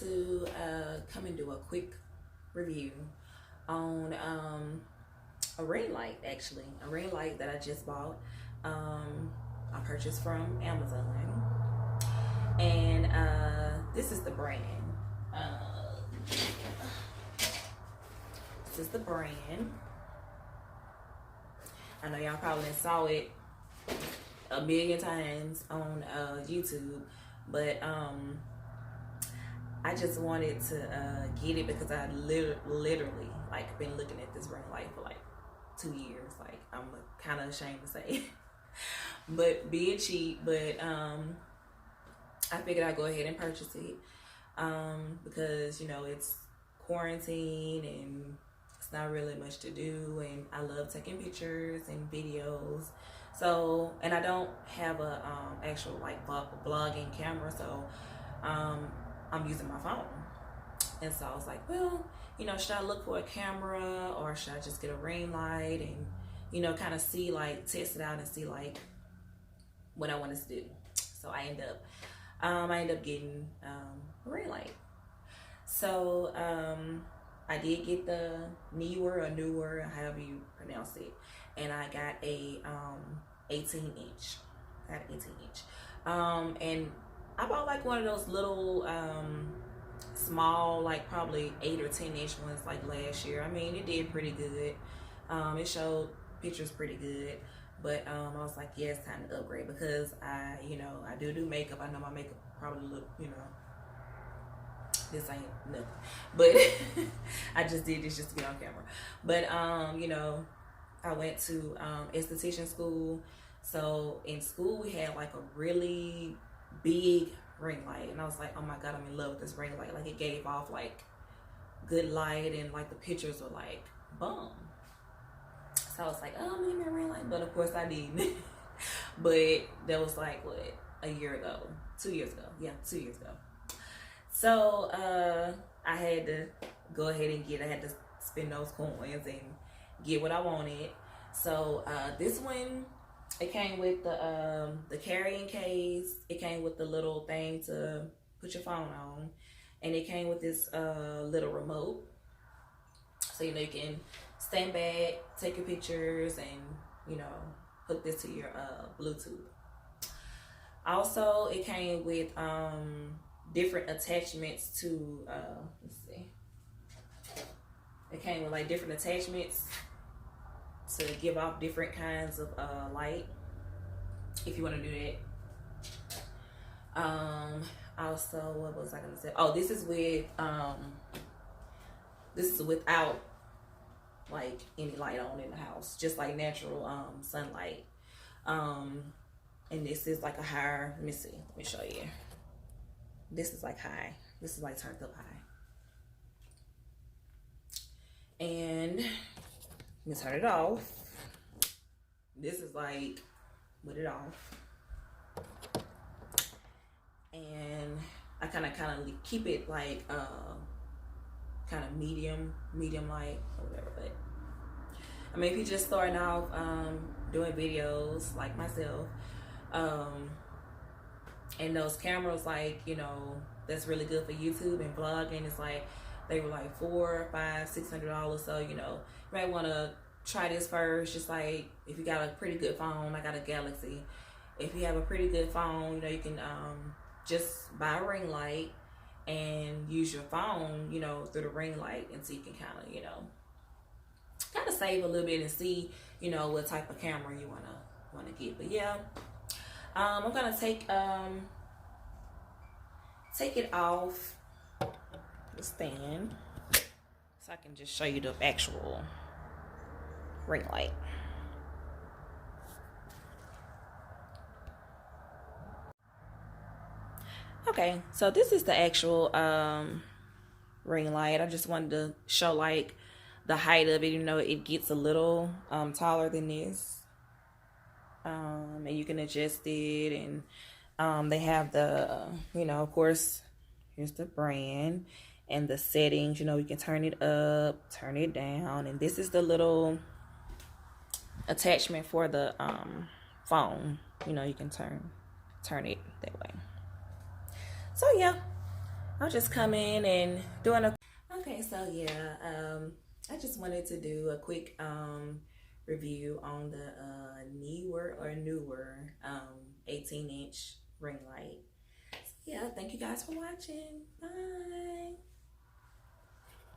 to come and do a quick review on a ring light, actually. A ring light that I just bought. I purchased from Amazon. And this is the brand. This is the brand. I know y'all probably saw it a million times on YouTube, but I just wanted to get it because I literally like been looking at this ring light for like 2 years. Like, I'm kind of ashamed to say, but being cheap. But I figured I'd go ahead and purchase it because, you know, it's quarantine and it's not really much to do, and I love taking pictures and videos. So, and I don't have a actual like vlogging camera, so I'm using my phone. And so I was like, well, you know, should I look for a camera or should I just get a ring light and, you know, kind of see, like, test it out and see like what I want to do. So I end up getting a ring light. So I did get the Neewer or Newer, however you pronounce it, and I got a 18-inch. I got an 18-inch. And I bought like one of those little small, like probably 8 or 10-inch ones like last year. I mean, it did pretty good. It showed pictures pretty good. But I was like, yeah, it's time to upgrade because you know, I do makeup. I know my makeup probably look, you know, this ain't nothing. But I just did this just to get on camera. But, you know, I went to esthetician school. So in school, we had like a really big ring light. And I was like, oh my God, I'm in love with this ring light. Like, it gave off like good light and like the pictures were like, boom. So I was like, oh, I'm gonna get me a ring light. But of course I didn't. But that was like, what, a year ago? 2 years ago. Yeah, 2 years ago. So I had to go ahead and I had to spend those coins and get what I wanted. So this one, it came with the carrying case. It came with the little thing to put your phone on. And it came with this little remote. So, you know, you can stand back, take your pictures, and, you know, hook this to your Bluetooth. Also, it came with different attachments to, let's see. It came with like different attachments to give off different kinds of light, if you want to do that. Also, what was I gonna say? Oh, this is without like any light on in the house, just like natural sunlight. And this is like a higher, let me see, let me show you. This is like high. This is like turned up high. And let me turn it off. This is like with it off. And I kind of keep it like kind of medium light or whatever. But I mean, if you're just starting off doing videos like myself, and those cameras, like, you know, that's really good for YouTube and vlogging. It's like they were like $400, $500, $600. So, you know, you might want to try this first. Just like if you got a pretty good phone, I got a Galaxy. If you have a pretty good phone, you know, you can just buy a ring light and use your phone, you know, through the ring light, and so you can kind of, you know, kind of save a little bit and see, you know, what type of camera you wanna get. But yeah, I'm gonna take it off the stand so I can just show you the actual ring light. Okay, so this is the actual ring light. I just wanted to show like the height of it. You know, it gets a little taller than this. And you can adjust it, and they have the, you know, of course, here's the brand and the settings. You know, you can turn it up, turn it down, and this is the little attachment for the phone. You know, you can turn it that way. So yeah, I'll just come in and doing a. Okay, so yeah, I just wanted to do a quick review on the Neewer 18-inch ring light. So yeah, thank you guys for watching. Bye.